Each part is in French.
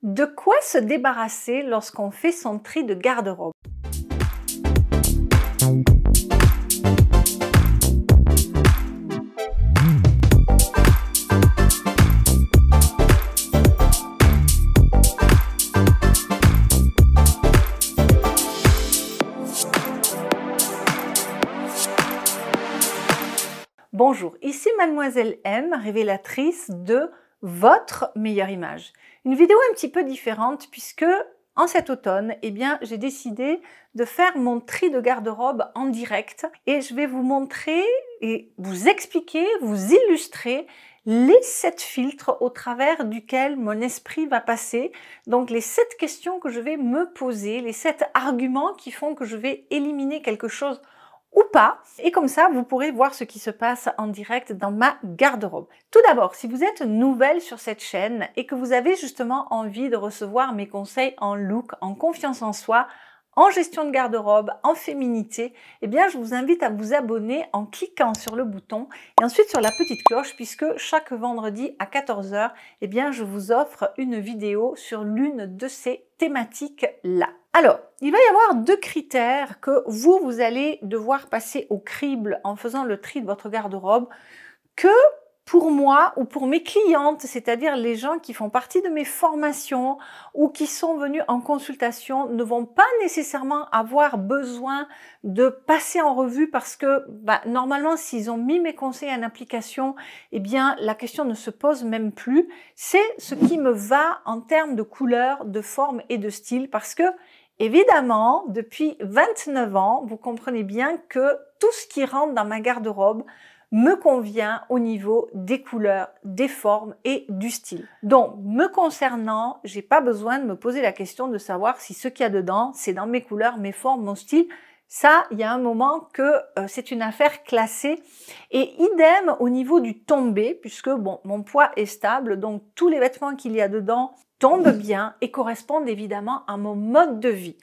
De quoi se débarrasser lorsqu'on fait son tri de garde-robe? Bonjour, ici Mademoiselle M, révélatrice de votre meilleure image. Une vidéo un petit peu différente puisque en cet automne, j'ai décidé de faire mon tri de garde-robe en direct et je vais vous montrer et vous expliquer, vous illustrer les 7 filtres au travers duquel mon esprit va passer. Donc les 7 questions que je vais me poser, les 7 arguments qui font que je vais éliminer quelque chose ou pas. Et comme ça, vous pourrez voir ce qui se passe en direct dans ma garde-robe. Tout d'abord, si vous êtes nouvelle sur cette chaîne et que vous avez justement envie de recevoir mes conseils en look, en confiance en soi, en gestion de garde-robe, en féminité, je vous invite à vous abonner en cliquant sur le bouton et ensuite sur la petite cloche puisque chaque vendredi à 14 h, je vous offre une vidéo sur l'une de ces thématiques-là. Alors, il va y avoir 2 critères que vous allez devoir passer au crible en faisant le tri de votre garde-robe que pour moi ou pour mes clientes, c'est-à-dire les gens qui font partie de mes formations ou qui sont venus en consultation, ne vont pas nécessairement avoir besoin de passer en revue parce que normalement, s'ils ont mis mes conseils en application, la question ne se pose même plus. C'est ce qui me va en termes de couleur, de forme et de style parce que évidemment, depuis 29 ans, vous comprenez bien que tout ce qui rentre dans ma garde-robe me convient au niveau des couleurs, des formes et du style. Donc, me concernant, j'ai pas besoin de me poser la question de savoir si ce qu'il y a dedans, c'est dans mes couleurs, mes formes, mon style. Ça, il y a un moment que c'est une affaire classée. Et idem au niveau du tombé, puisque mon poids est stable, donc tous les vêtements qu'il y a dedans tombent bien et correspondent évidemment à mon mode de vie.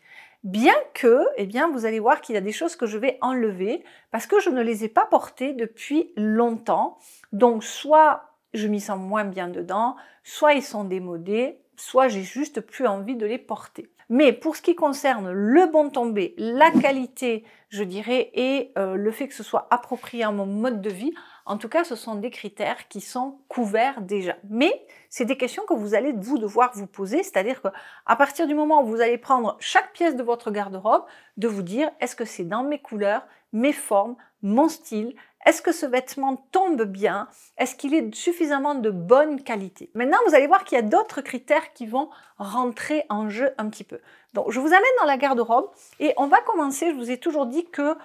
Bien que, vous allez voir qu'il y a des choses que je vais enlever parce que je ne les ai pas portées depuis longtemps. Donc, soit je m'y sens moins bien dedans, soit ils sont démodés, soit j'ai juste plus envie de les porter. Mais pour ce qui concerne le bon tombé, la qualité, je dirais, et le fait que ce soit approprié à mon mode de vie, en tout cas, ce sont des critères qui sont couverts déjà. Mais c'est des questions que vous allez devoir vous poser, c'est-à-dire qu'à partir du moment où vous allez prendre chaque pièce de votre garde-robe, de vous dire est-ce que c'est dans mes couleurs, mes formes, mon style, est-ce que ce vêtement tombe bien, est-ce qu'il est suffisamment de bonne qualité. Maintenant, vous allez voir qu'il y a d'autres critères qui vont rentrer en jeu un petit peu. Donc, je vous amène dans la garde-robe et on va commencer, je vous ai toujours dit que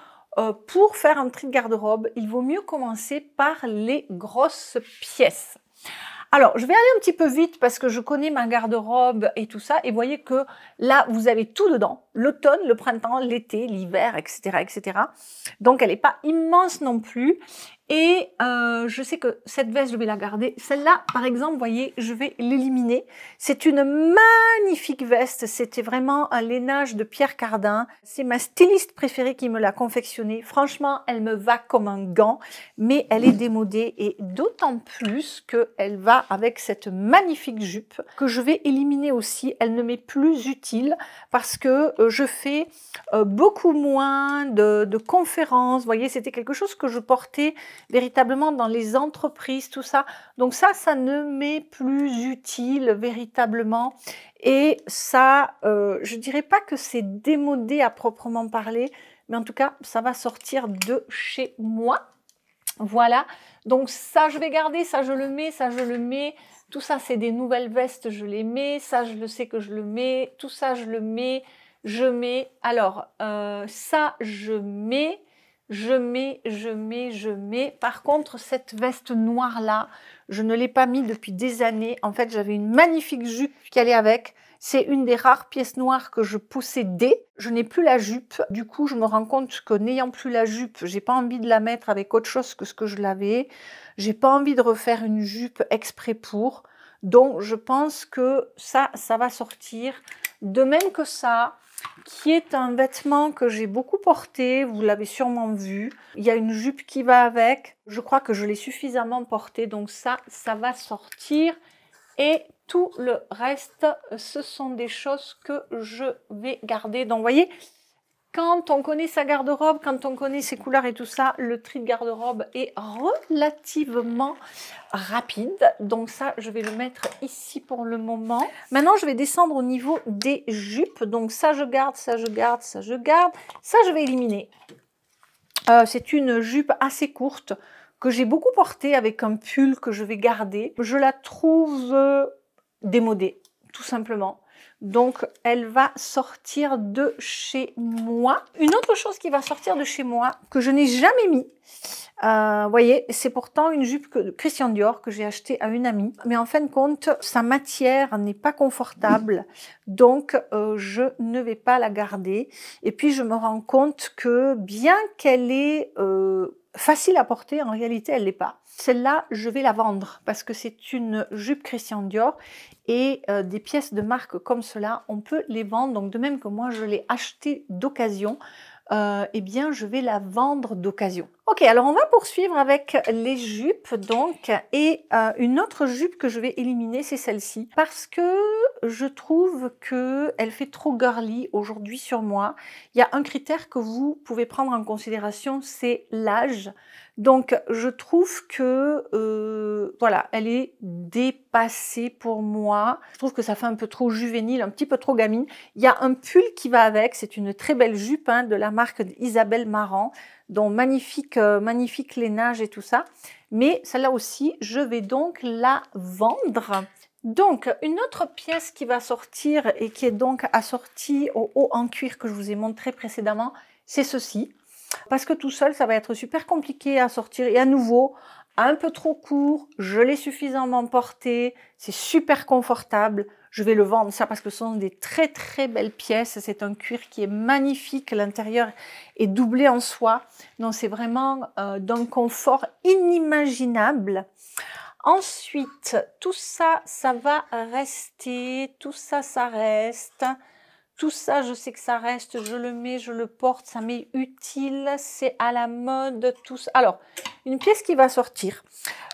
pour faire un tri de garde-robe, il vaut mieux commencer par les grosses pièces. Alors, je vais aller un petit peu vite parce que je connais ma garde-robe et tout ça. Et vous voyez que là, vous avez tout dedans. L'automne, le printemps, l'été, l'hiver, etc., etc. Donc, elle n'est pas immense non plus. Et je sais que cette veste, je vais la garder. Celle-là, par exemple, vous voyez, je vais l'éliminer. C'est une magnifique veste. C'était vraiment un lainage de Pierre Cardin. C'est ma styliste préférée qui me l'a confectionnée. Franchement, elle me va comme un gant, mais elle est démodée et d'autant plus qu'elle va avec cette magnifique jupe que je vais éliminer aussi. Elle ne m'est plus utile parce que je fais beaucoup moins de conférences. Vous voyez, c'était quelque chose que je portais véritablement dans les entreprises, tout ça. Donc ça ne m'est plus utile véritablement. Et ça, je dirais pas que c'est démodé à proprement parler, mais en tout cas, ça va sortir de chez moi. Voilà. Donc ça, je vais garder, ça, je le mets, ça, je le mets. Tout ça, c'est des nouvelles vestes, je les mets. Ça, je le sais que je le mets. Tout ça, je le mets. Je mets. Alors, ça, je mets. Je mets. Par contre, cette veste noire-là, je ne l'ai pas mis depuis des années. En fait, j'avais une magnifique jupe qui allait avec. C'est une des rares pièces noires que je possédais. Je n'ai plus la jupe. Du coup, je me rends compte que n'ayant plus la jupe, j'ai pas envie de la mettre avec autre chose que ce que je l'avais. J'ai pas envie de refaire une jupe exprès pour. Donc, je pense que ça va sortir. De même que ça, qui est un vêtement que j'ai beaucoup porté, vous l'avez sûrement vu. Il y a une jupe qui va avec. Je crois que je l'ai suffisamment porté, donc ça va sortir Et tout le reste, ce sont des choses que je vais garder. Donc, vous voyez, quand on connaît sa garde-robe, quand on connaît ses couleurs et tout ça, le tri de garde-robe est relativement rapide. Donc ça, je vais le mettre ici pour le moment. Maintenant, je vais descendre au niveau des jupes. Donc ça, je garde, ça, je garde, ça, je garde. Ça, je vais éliminer. C'est une jupe assez courte que j'ai beaucoup portée avec un pull que je vais garder. Je la trouve démodée, tout simplement. Donc, elle va sortir de chez moi. Une autre chose qui va sortir de chez moi, que je n'ai jamais mis, vous voyez, c'est pourtant une jupe de Christian Dior que j'ai achetée à une amie. Mais en fin de compte, sa matière n'est pas confortable. Donc, je ne vais pas la garder. Et puis, je me rends compte que bien qu'elle est facile à porter, en réalité, elle l'est pas. Celle-là, je vais la vendre parce que c'est une jupe Christian Dior et des pièces de marque comme cela, on peut les vendre. Donc, de même que moi, je l'ai achetée d'occasion, eh bien, je vais la vendre d'occasion. Ok, alors on va poursuivre avec les jupes, donc, et une autre jupe que je vais éliminer, c'est celle-ci, parce que je trouve que elle fait trop girly aujourd'hui sur moi. Il y a un critère que vous pouvez prendre en considération, c'est l'âge. Donc, je trouve que, voilà, elle est dépassée pour moi. Je trouve que ça fait un peu trop juvénile, un petit peu trop gamine. Il y a un pull qui va avec, c'est une très belle jupe hein, de la marque Isabelle Marant, dont magnifique lainage et tout ça. Mais celle-là aussi, je vais donc la vendre. Donc, une autre pièce qui va sortir et qui est donc assortie au haut en cuir que je vous ai montré précédemment, c'est ceci. Parce que tout seul, ça va être super compliqué à sortir. Et à nouveau, un peu trop court, je l'ai suffisamment porté, c'est super confortable. Je vais le vendre, ça, parce que ce sont des très très belles pièces. C'est un cuir qui est magnifique, l'intérieur est doublé en soie. Donc, c'est vraiment d'un confort inimaginable. Ensuite, tout ça, ça va rester. Tout ça, ça reste. Tout ça, je sais que ça reste, je le mets, je le porte, ça m'est utile, c'est à la mode, tout ça. Alors, une pièce qui va sortir,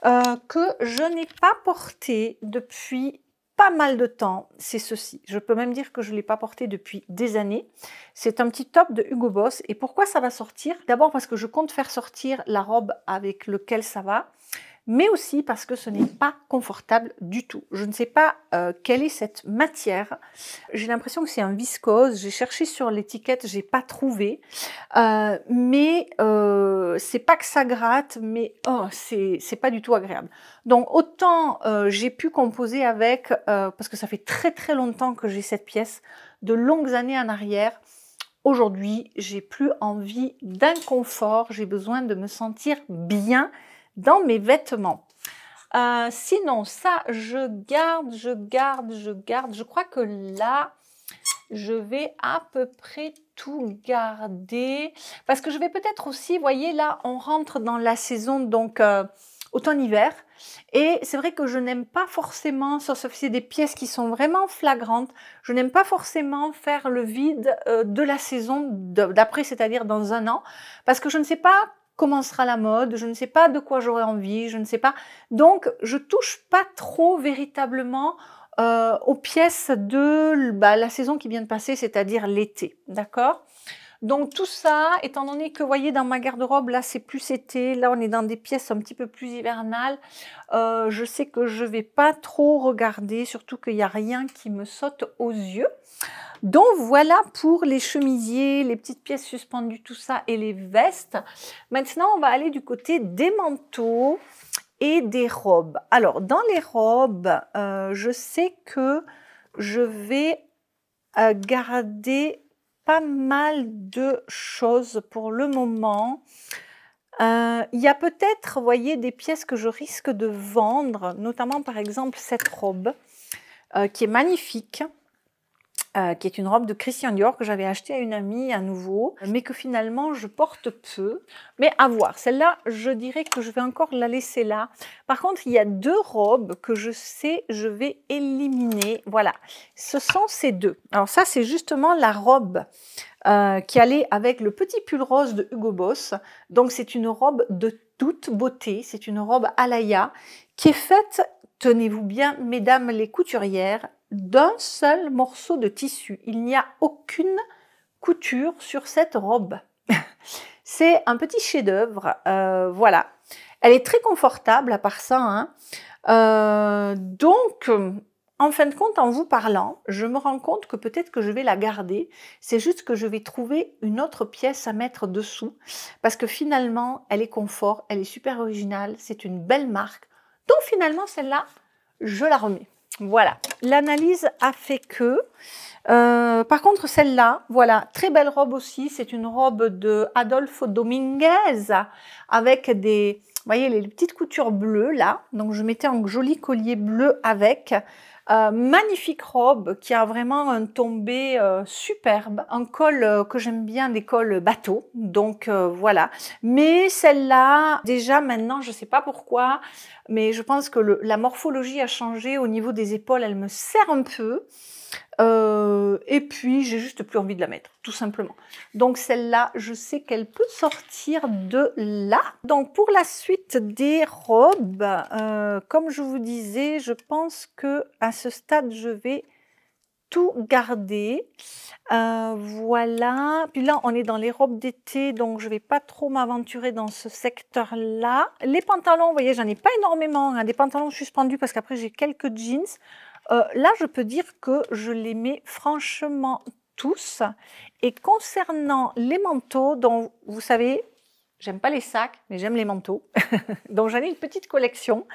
que je n'ai pas portée depuis pas mal de temps, c'est ceci. Je peux même dire que je ne l'ai pas porté depuis des années. C'est un petit top de Hugo Boss. Et pourquoi ça va sortir? D'abord parce que je compte faire sortir la robe avec laquelle ça va, mais aussi parce que ce n'est pas confortable du tout. Je ne sais pas quelle est cette matière. J'ai l'impression que c'est un viscose. J'ai cherché sur l'étiquette, j'ai pas trouvé. Mais c'est pas que ça gratte, mais oh, c'est pas du tout agréable. Donc autant j'ai pu composer avec, parce que ça fait très très longtemps que j'ai cette pièce, de longues années en arrière. Aujourd'hui, j'ai plus envie d'inconfort. J'ai besoin de me sentir bien dans mes vêtements. Sinon, ça, je garde. Je crois que là, je vais à peu près tout garder. Parce que je vais peut-être aussi, vous voyez, là, on rentre dans la saison, donc automne-hiver. Et c'est vrai que je n'aime pas forcément, sauf si c'est des pièces qui sont vraiment flagrantes, je n'aime pas forcément faire le vide de la saison d'après, c'est-à-dire dans un an. Parce que je ne sais pas comment sera la mode, je ne sais pas de quoi j'aurai envie, je ne sais pas. Donc, je touche pas trop véritablement aux pièces de la saison qui vient de passer, c'est-à-dire l'été, d'accord? Donc, tout ça, étant donné que, vous voyez, dans ma garde-robe, là, c'est plus été, là, on est dans des pièces un petit peu plus hivernales, je sais que je vais pas trop regarder, surtout qu'il n'y a rien qui me saute aux yeux. Donc voilà pour les chemisiers, les petites pièces suspendues, tout ça, et les vestes. Maintenant, on va aller du côté des manteaux et des robes. Alors, dans les robes, je sais que je vais garder pas mal de choses pour le moment. Il y a peut-être, vous voyez, des pièces que je risque de vendre, notamment par exemple cette robe qui est magnifique. Qui est une robe de Christian Dior que j'avais achetée à une amie à nouveau, mais que finalement je porte peu. Mais à voir, celle-là, je dirais que je vais encore la laisser là. Par contre, il y a deux robes que je sais, je vais éliminer. Voilà, ce sont ces deux. Alors ça, c'est justement la robe qui allait avec le petit pull rose de Hugo Boss. Donc c'est une robe de toute beauté, c'est une robe Alaya qui est faite tenez-vous bien, mesdames les couturières, d'un seul morceau de tissu. Il n'y a aucune couture sur cette robe. C'est un petit chef-d'œuvre, voilà. Elle est très confortable à part ça, hein. Donc, en fin de compte, en vous parlant, je me rends compte que peut-être que je vais la garder. C'est juste que je vais trouver une autre pièce à mettre dessous. Parce que finalement, elle est confort, elle est super originale, c'est une belle marque. Donc finalement, celle-là, je la remets. Voilà. L'analyse a fait que... par contre, celle-là, voilà, très belle robe aussi. C'est une robe de Adolfo Dominguez avec des... Vous voyez, les petites coutures bleues, là. Donc, je mettais un joli collier bleu avec. Magnifique robe qui a vraiment un tombé superbe. Un col que j'aime bien, des cols bateaux. Donc, voilà. Mais celle-là, déjà, maintenant, je ne sais pas pourquoi, mais je pense que la morphologie a changé. Au niveau des épaules, elle me serre un peu. Et puis, j'ai juste plus envie de la mettre, tout simplement. Donc, celle-là, je sais qu'elle peut sortir de là. Donc, pour la suite des robes, comme je vous disais, je pense que à ce stade, je vais tout garder. Voilà. Puis là, on est dans les robes d'été, donc je ne vais pas trop m'aventurer dans ce secteur-là. Les pantalons, vous voyez, j'en ai pas énormément, hein, des pantalons suspendus parce qu'après, j'ai quelques jeans. Là, je peux dire que je les mets franchement tous. Et concernant les manteaux, dont vous savez, j'aime pas les sacs, mais j'aime les manteaux. Donc, j'en ai une petite collection.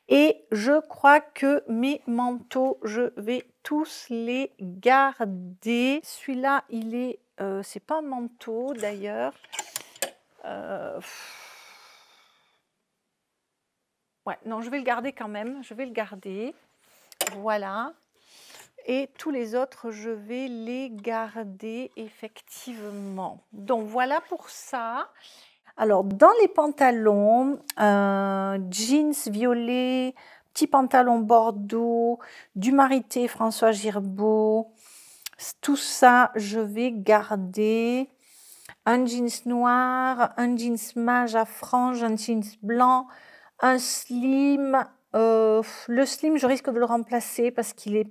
Et je crois que mes manteaux, je vais tous les garder. Celui-là, il est... c'est pas un manteau, d'ailleurs. Ouais, non, je vais le garder quand même. Je vais le garder. Voilà. Et tous les autres, je vais les garder effectivement. Donc, voilà pour ça. Alors, dans les pantalons, jeans violet, petit pantalon bordeaux, du Marité François Girbeau, tout ça, je vais garder. Un jeans noir, un jeans mage à franges, un jeans blanc, un slim. Le slim, je risque de le remplacer parce qu'il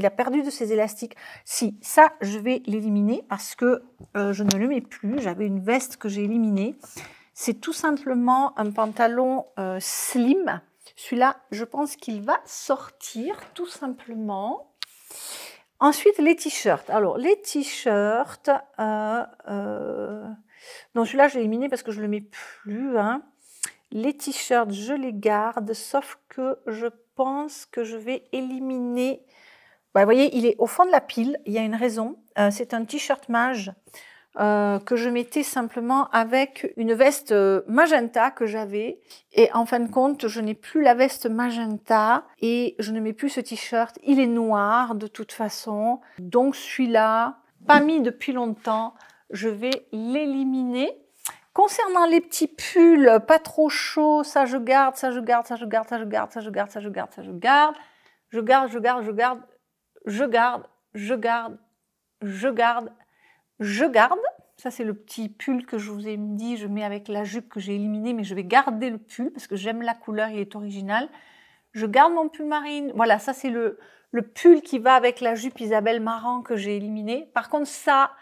a perdu de ses élastiques. Si, ça, je vais l'éliminer parce que je ne le mets plus. J'avais une veste que j'ai éliminée. C'est tout simplement un pantalon slim. Celui-là, je pense qu'il va sortir tout simplement. Ensuite, les t-shirts. Alors, les t-shirts, donc celui-là, je l'ai éliminé parce que je ne le mets plus, hein. Les t-shirts, je les garde, sauf que je pense que je vais éliminer... Bah, vous voyez, il est au fond de la pile, il y a une raison. C'est un t-shirt mage que je mettais simplement avec une veste magenta que j'avais. Et en fin de compte, je n'ai plus la veste magenta et je ne mets plus ce t-shirt. Il est noir de toute façon. Donc celui-là, pas mis depuis longtemps, je vais l'éliminer. Concernant les petits pulls pas trop chauds, ça je garde, ça je garde, ça je garde, ça je garde, ça je garde, ça je garde, ça je garde. Je garde, je garde, je garde, je garde, je garde, je garde, je garde. Ça, c'est le petit pull que je vous ai dit, je mets avec la jupe que j'ai éliminée, mais je vais garder le pull parce que j'aime la couleur, il est original. Je garde mon pull marine. Voilà, ça, c'est le pull qui va avec la jupe Isabelle Marant que j'ai éliminée. Par contre, ça,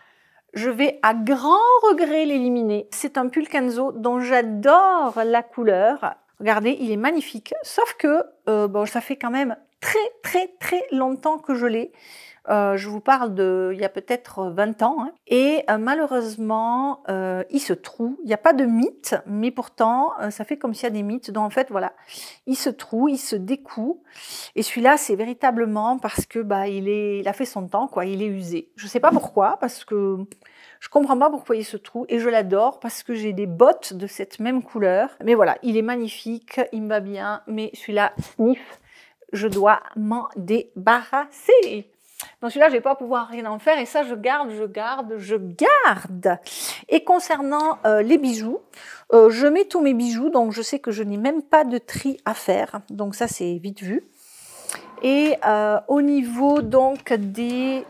je vais à grand regret l'éliminer. C'est un pull Kenzo dont j'adore la couleur. Regardez, il est magnifique. Sauf que, bon, ça fait quand même très longtemps que je l'ai. Je vous parle il y a peut-être 20 ans. Hein. Et malheureusement, il se troue. Il n'y a pas de mythe, mais pourtant, ça fait comme s'il y a des mythes. Donc en fait, voilà, il se troue, il se découd. Et celui-là, c'est véritablement parce que il a fait son temps, quoi. Il est usé. Je ne sais pas pourquoi, parce que je ne comprends pas pourquoi il se troue. Et je l'adore parce que j'ai des bottes de cette même couleur. Mais voilà, il est magnifique, il me va bien. Mais celui-là, sniff, je dois m'en débarrasser. Donc celui-là, je ne vais pas pouvoir rien en faire et ça, je garde, je garde, je garde. Et concernant les bijoux, je mets tous mes bijoux, donc je sais que je n'ai même pas de tri à faire. Donc ça, c'est vite vu. Et au niveau donc des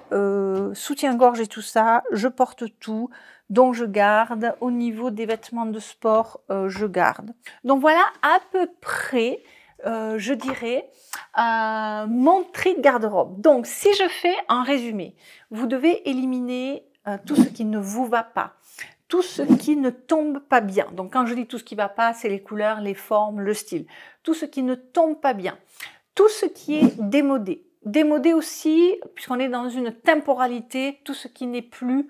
soutiens-gorge et tout ça, je porte tout, donc je garde. Au niveau des vêtements de sport, je garde. Donc voilà à peu près je dirais, mon tri de garde-robe. Donc, si je fais un résumé, vous devez éliminer tout ce qui ne vous va pas, tout ce qui ne tombe pas bien. Donc, quand je dis tout ce qui ne va pas, c'est les couleurs, les formes, le style. Tout ce qui ne tombe pas bien. Tout ce qui est démodé. Démodé aussi, puisqu'on est dans une temporalité, tout ce qui n'est plus,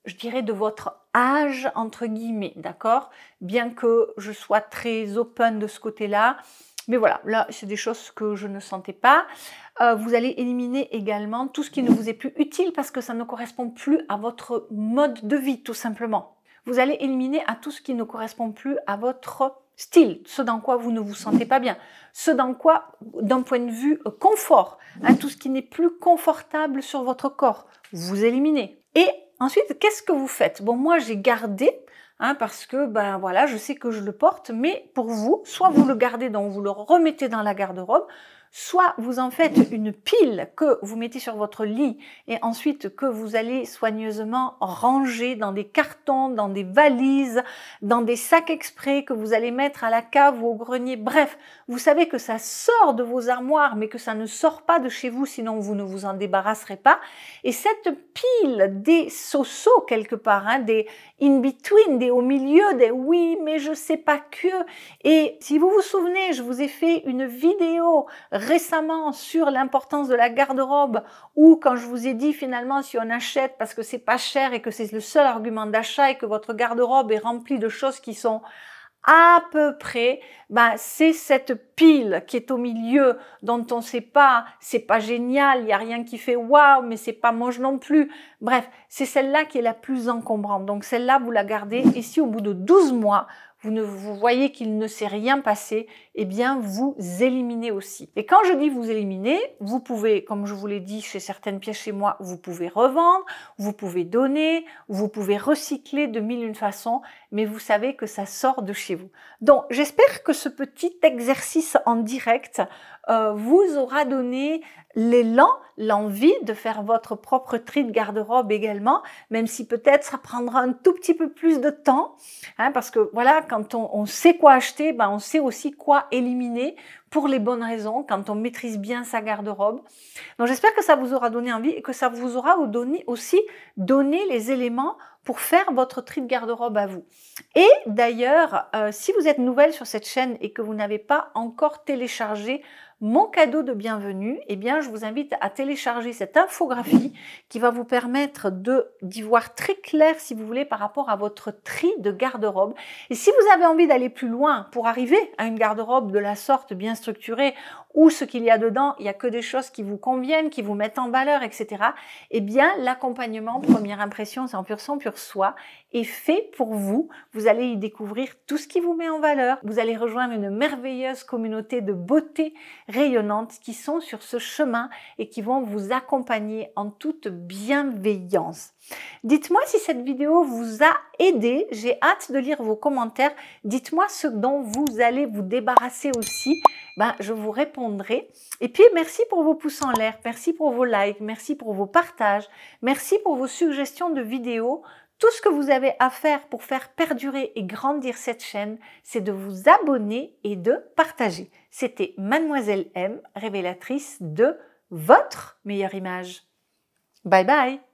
je dirais, de votre âge, entre guillemets, d'accord? Bien que je sois très open de ce côté-là. Mais voilà, là, c'est des choses que je ne sentais pas. Vous allez éliminer également tout ce qui ne vous est plus utile parce que ça ne correspond plus à votre mode de vie, tout simplement. Vous allez éliminer à tout ce qui ne correspond plus à votre style, ce dans quoi vous ne vous sentez pas bien, ce dans quoi, d'un point de vue confort, hein, tout ce qui n'est plus confortable sur votre corps, vous éliminez. Et ensuite, qu'est-ce que vous faites? Bon, moi, j'ai gardé, hein, parce que, ben voilà, je sais que je le porte, mais pour vous, soit vous le gardez, donc vous le remettez dans la garde-robe, soit vous en faites une pile que vous mettez sur votre lit et ensuite que vous allez soigneusement ranger dans des cartons, dans des valises, dans des sacs exprès que vous allez mettre à la cave ou au grenier. Bref, vous savez que ça sort de vos armoires, mais que ça ne sort pas de chez vous, sinon vous ne vous en débarrasserez pas. Et cette pile des so-so quelque part, hein, des in-between, des au milieu, des oui, mais je sais pas que. Et si vous vous souvenez, je vous ai fait une vidéo récemment sur l'importance de la garde-robe ou quand je vous ai dit finalement si on achète parce que c'est pas cher et que c'est le seul argument d'achat et que votre garde-robe est remplie de choses qui sont à peu près, ben, c'est cette pile qui est au milieu dont on sait pas, c'est pas génial, il y a rien qui fait waouh, mais c'est pas moche non plus. Bref, c'est celle-là qui est la plus encombrante. Donc celle-là, vous la gardez et si au bout de 12 mois, vous voyez qu'il ne s'est rien passé, eh bien, vous éliminez aussi. Et quand je dis vous éliminez, vous pouvez, comme je vous l'ai dit chez certaines pièces chez moi, vous pouvez revendre, vous pouvez donner, vous pouvez recycler de mille une façons, mais vous savez que ça sort de chez vous. Donc, j'espère que ce petit exercice en direct vous aura donné l'élan, l'envie de faire votre propre tri de garde-robe également, même si peut-être ça prendra un tout petit peu plus de temps, hein, parce que voilà, quand on sait quoi acheter, ben on sait aussi quoi éliminer pour les bonnes raisons, quand on maîtrise bien sa garde-robe. Donc j'espère que ça vous aura donné envie et que ça vous aura aussi donné les éléments pour faire votre tri de garde-robe à vous. Et d'ailleurs, si vous êtes nouvelle sur cette chaîne et que vous n'avez pas encore téléchargé mon cadeau de bienvenue, eh bien, je vous invite à télécharger cette infographie qui va vous permettre d'y voir très clair, si vous voulez, par rapport à votre tri de garde-robe. Et si vous avez envie d'aller plus loin pour arriver à une garde-robe de la sorte bien structurée, où ce qu'il y a dedans, il n'y a que des choses qui vous conviennent, qui vous mettent en valeur, etc. Eh bien, l'accompagnement Première Impression 100% pur soi est fait pour vous. Vous allez y découvrir tout ce qui vous met en valeur. Vous allez rejoindre une merveilleuse communauté de beauté rayonnante qui sont sur ce chemin et qui vont vous accompagner en toute bienveillance. Dites-moi si cette vidéo vous a aidé. J'ai hâte de lire vos commentaires. Dites-moi ce dont vous allez vous débarrasser aussi. Ben, je vous répondrai. Et puis, merci pour vos pouces en l'air. Merci pour vos likes. Merci pour vos partages. Merci pour vos suggestions de vidéos. Tout ce que vous avez à faire pour faire perdurer et grandir cette chaîne, c'est de vous abonner et de partager. C'était Mademoiselle M, révélatrice de votre meilleure image. Bye bye!